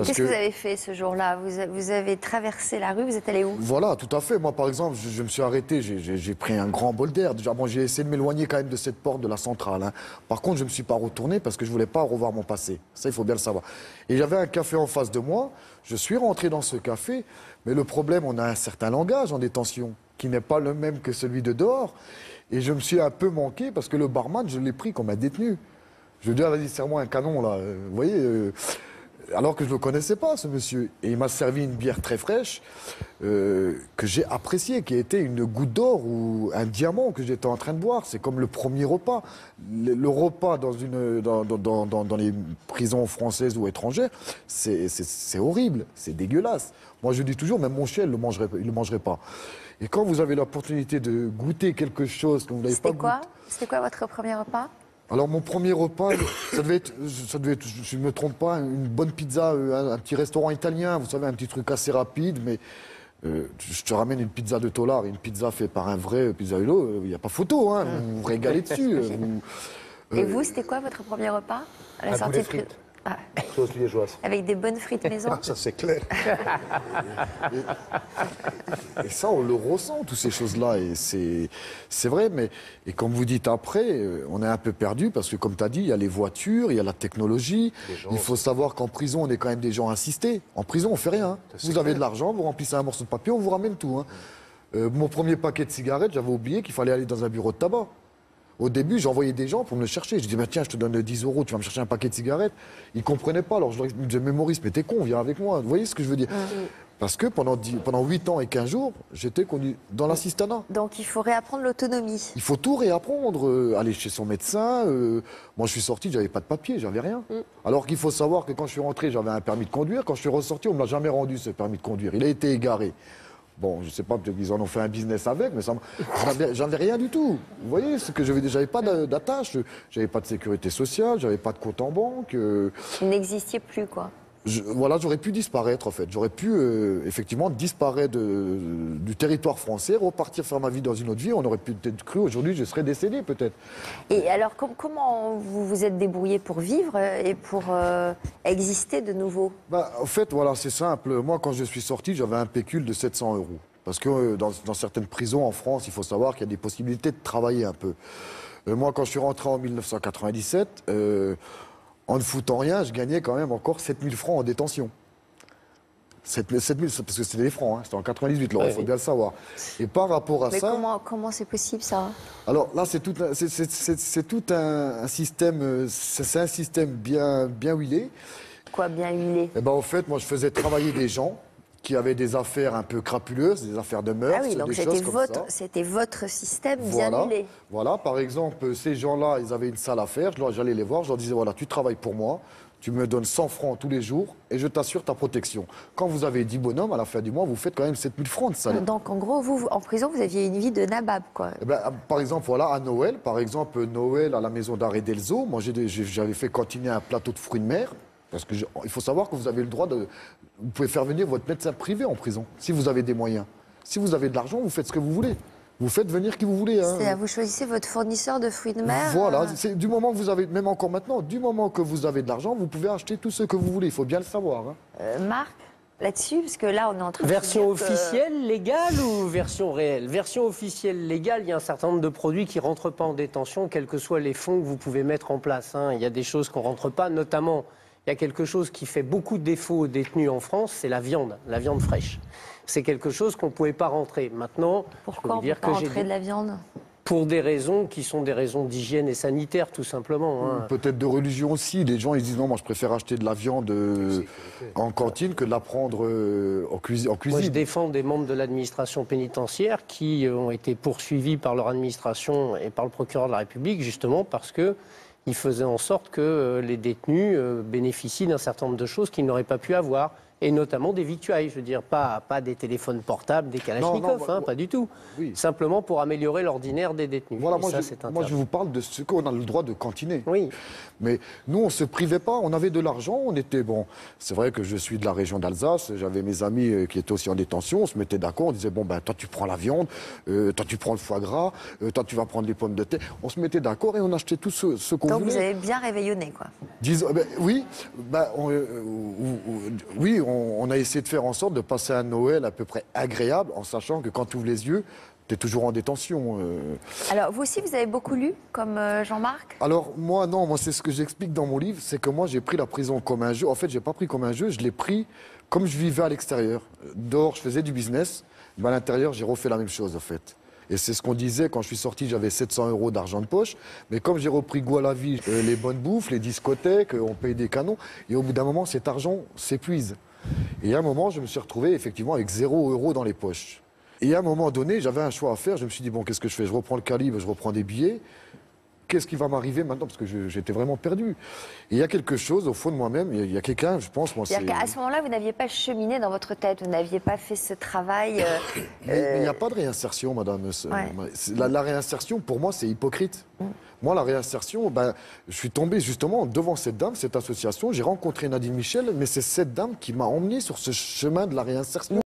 Qu'est-ce que vous avez fait ce jour-là? Vous avez traversé la rue, vous êtes allé où? Voilà, tout à fait. Moi, par exemple, je me suis arrêté, j'ai pris un grand bol d'air. Déjà, bon, j'ai essayé de m'éloigner quand même de cette porte de la centrale, hein. Par contre, je ne me suis pas retourné parce que je ne voulais pas revoir mon passé. Ça, il faut bien le savoir. Et j'avais un café en face de moi. Je suis rentré dans ce café. Mais le problème, on a un certain langage en détention qui n'est pas le même que celui de dehors. Et je me suis un peu manqué parce que le barman, je l'ai pris comme un détenu. Je lui ai dit, ah, vas-y, serre-moi un canon, là. Vous voyez, alors que je ne le connaissais pas, ce monsieur. Et il m'a servi une bière très fraîche que j'ai appréciée, qui était une goutte d'or ou un diamant que j'étais en train de boire. C'est comme le premier repas. Le repas dans les prisons françaises ou étrangères, c'est horrible, c'est dégueulasse. Moi, je dis toujours, même mon chien, il ne le mangerait pas. Et quand vous avez l'opportunité de goûter quelque chose que vous n'avez pas goûté... C'était quoi votre premier repas? Alors, mon premier repas, ça devait être, je ne me trompe pas, une bonne pizza, un petit restaurant italien, vous savez, un petit truc assez rapide, mais je te ramène une pizza de Tolar, une pizza faite par un vrai pizzaïolo, il n'y a pas photo, hein, vous vous régalez dessus. Et vous, c'était quoi votre premier repas à la sortie de prison? Ah. Sauce liégeoise. Avec des bonnes frites maison? Ça, c'est clair. Et ça, on le ressent, toutes ces choses-là. Et c'est vrai, mais et comme vous dites après, on est un peu perdu parce que, comme tu as dit, il y a les voitures, il y a la technologie. Il faut savoir qu'en prison, on est quand même des gens assistés. En prison, on fait rien. Vous avez de l'argent, vous remplissez un morceau de papier, on vous ramène tout. Hein. Mon premier paquet de cigarettes, j'avais oublié qu'il fallait aller dans un bureau de tabac. Au début, j'envoyais des gens pour me le chercher. Je disais, bah, tiens, je te donne 10 €, tu vas me chercher un paquet de cigarettes. Ils ne comprenaient pas. Alors je leur disais, mais Maurice, mais t'es con, viens avec moi. Vous voyez ce que je veux dire? Parce que pendant 8 ans et 15 jours, j'étais conduit dans l'assistanat. Donc il faut réapprendre l'autonomie. Il faut tout réapprendre. Aller chez son médecin. Moi, je suis sorti, j'avais pas de papier, j'avais rien. Alors qu'il faut savoir que quand je suis rentré, j'avais un permis de conduire. Quand je suis ressorti, on ne me l'a jamais rendu, ce permis de conduire. Il a été égaré. Bon, je ne sais pas, peut-être qu'ils en ont fait un business avec, mais j'en avais rien du tout. Vous voyez, ce que j'avais pas d'attache, j'avais pas de sécurité sociale, j'avais pas de compte en banque. Vous n'existiez plus, quoi. Voilà, j'aurais pu disparaître, en fait. J'aurais pu, effectivement, disparaître du territoire français, repartir faire ma vie dans une autre vie. On aurait pu peut-être cru, aujourd'hui, je serais décédé, peut-être. Et alors, comment vous vous êtes débrouillé pour vivre et pour exister de nouveau? En fait, voilà, c'est simple. Moi, quand je suis sorti, j'avais un pécule de 700 €. Parce que dans certaines prisons en France, il faut savoir qu'il y a des possibilités de travailler un peu. Moi, quand je suis rentré en 1997... en ne foutant rien, je gagnais quand même encore 7 000 francs en détention. 7 000, parce que c'était des francs, hein, c'était en 98, il faut bien le savoir. Et par rapport à ça... Mais comment c'est possible, ça? Alors là, c'est tout un système, c'est un système bien huilé. Quoi, bien huilé? Eh ben, en fait, moi, je faisais travailler des gens qui avaient des affaires un peu crapuleuses, des affaires de mœurs, ah oui, donc des choses comme ça. C'était votre système bien huilé. Voilà, par exemple, ces gens-là, ils avaient une salle à faire, j'allais les voir, je leur disais, voilà, tu travailles pour moi, tu me donnes 100 francs tous les jours et je t'assure ta protection. Quand vous avez 10 bonhommes, à la fin du mois, vous faites quand même 7 000 francs de salaire. Donc, en gros, vous, en prison, vous aviez une vie de nabab, quoi. Eh ben, par exemple, voilà, à Noël, Noël à la maison d'arrêt d'Elzo, moi, j'avais fait cantiner un plateau de fruits de mer. Parce qu'il faut savoir que vous avez le droit de... Vous pouvez faire venir votre médecin privé en prison, si vous avez des moyens. Si vous avez de l'argent, vous faites ce que vous voulez. Vous faites venir qui vous voulez. Hein. C'est-à-dire, vous choisissez votre fournisseur de fruits de mer. Voilà, c'est du moment que vous avez, même encore maintenant, du moment que vous avez de l'argent, vous pouvez acheter tout ce que vous voulez. Il faut bien le savoir. Hein. Marc, là-dessus, parce que là, on est en train version de dire officielle, légale ou version réelle? Version officielle, légale, il y a un certain nombre de produits qui ne rentrent pas en détention, quels que soient les fonds que vous pouvez mettre en place. Hein. Il y a des choses qu'on ne rentre pas, notamment... Il y a quelque chose qui fait beaucoup de défauts aux détenus en France, c'est la viande fraîche. C'est quelque chose qu'on ne pouvait pas rentrer. Maintenant, pourquoi on ne peut pas rentrer de la viande? Pour des raisons qui sont des raisons d'hygiène et sanitaire, tout simplement. Hein. Peut-être de religion aussi. Les gens, ils disent non, moi je préfère acheter de la viande en cantine que de la prendre en cuisine. Moi, je défends des membres de l'administration pénitentiaire qui ont été poursuivis par leur administration et par le procureur de la République, justement parce que il faisait en sorte que les détenus bénéficient d'un certain nombre de choses qu'ils n'auraient pas pu avoir, et notamment des victuailles, je veux dire, pas des téléphones portables, des kalachnikovs, pas du tout. Oui. Simplement pour améliorer l'ordinaire des détenus. Voilà, moi je vous parle de ce qu'on a le droit de cantiner. Oui. Mais nous, on ne se privait pas, on avait de l'argent, on était, bon, c'est vrai que je suis de la région d'Alsace, j'avais mes amis qui étaient aussi en détention, on se mettait d'accord, on disait, bon, ben, toi tu prends la viande, toi tu prends le foie gras, toi tu vas prendre les pommes de terre. On se mettait d'accord et on achetait tout ce qu'on Donc vous voulez. avez bien réveillonné, quoi. Oui, on a essayé de faire en sorte de passer un Noël à peu près agréable, en sachant que quand tu ouvres les yeux, tu es toujours en détention. Alors, vous aussi, vous avez beaucoup lu, comme Jean-Marc? Alors moi, non, moi c'est ce que j'explique dans mon livre, c'est que moi j'ai pris la prison comme un jeu. En fait, j'ai pas pris comme un jeu, je l'ai pris comme je vivais à l'extérieur. Dehors, je faisais du business, mais à l'intérieur, j'ai refait la même chose, en fait. Et c'est ce qu'on disait, quand je suis sorti, j'avais 700 € d'argent de poche. Mais comme j'ai repris goût à la vie, les bonnes bouffes, les discothèques, on paye des canons. Et au bout d'un moment, cet argent s'épuise. Et à un moment, je me suis retrouvé effectivement avec 0 € dans les poches. Et à un moment donné, j'avais un choix à faire. Je me suis dit, bon, qu'est-ce que je fais? Je reprends le calibre, je reprends des billets. Qu'est-ce qui va m'arriver maintenant? Parce que j'étais vraiment perdu. Et il y a quelque chose au fond de moi-même, il y a quelqu'un, je pense, moi, c'est... C'est-à-dire qu'à ce moment-là, vous n'aviez pas cheminé dans votre tête, vous n'aviez pas fait ce travail. Mais il n'y a pas de réinsertion, madame. La réinsertion, pour moi, c'est hypocrite. Moi, la réinsertion, je suis tombé justement devant cette dame, cette association. J'ai rencontré Nadine Michel, mais c'est cette dame qui m'a emmené sur ce chemin de la réinsertion.